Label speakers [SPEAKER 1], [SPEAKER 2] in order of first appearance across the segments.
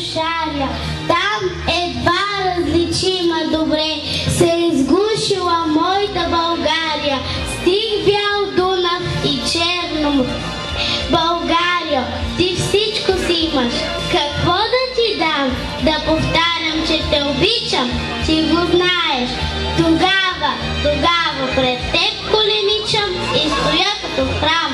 [SPEAKER 1] шаря, там едва различима добре се е изгушила моята България. Стих бял Дунав и Черно море. България, ти всичко си имаш. Какво да ти дам? Да повтарям, че те обичам? Ти го знаеш. Тогава пред теб коленичам и стоя като в храм.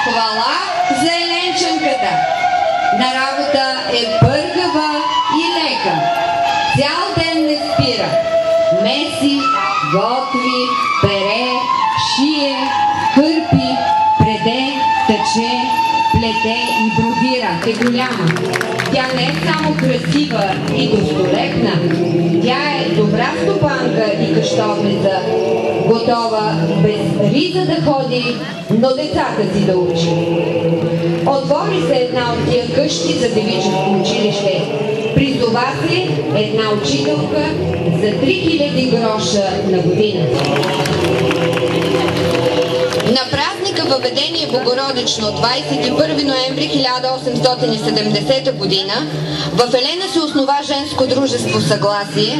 [SPEAKER 2] Хвала за еленченката. На работа е бъргава и лека. Цял ден не спира. Меси, готви, пере, шие, кърпи, преде, тъче, плете и бродира. Е голяма. Тя не е само красива и достолепна. Тя е добра стопанка и къщовница. Готова без риза да ходи, но децата си да учи. Отвори се една от тия къщи за девическо училище. Призова се една учителка за 3000 гроша на година. На празника Въведение Богородично 21 ноември 1870 година в Елена се основа женско дружество Съгласие.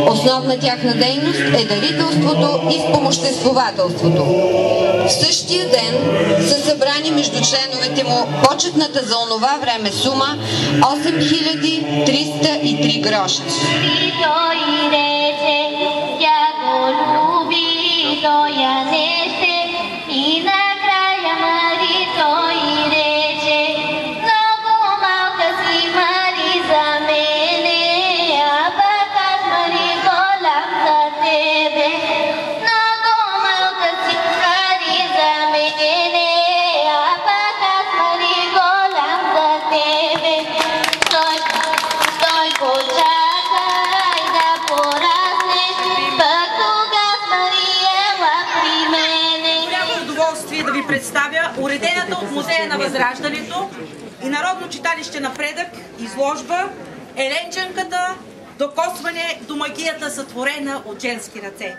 [SPEAKER 2] Основна тяхна дейност е дарителството и спомоществователството. В същия ден са събрани между членовете му почетната за онова време сума 8303 гроша.
[SPEAKER 1] И накрая Мари той рече: много малка си, Мари, за мене, а пък аз, Мари, голям за тебе. Много малка си, Мари, за мене, а пък аз, Мари, голям за тебе. Стой, почакай да пораснеш, пък тогава, Мари, ела при мене.
[SPEAKER 3] Да ви представя уредената от Музея на Възраждането и Народно читалище Напредък изложба Еленченката, докосване до магията, сътворена от женски ръце.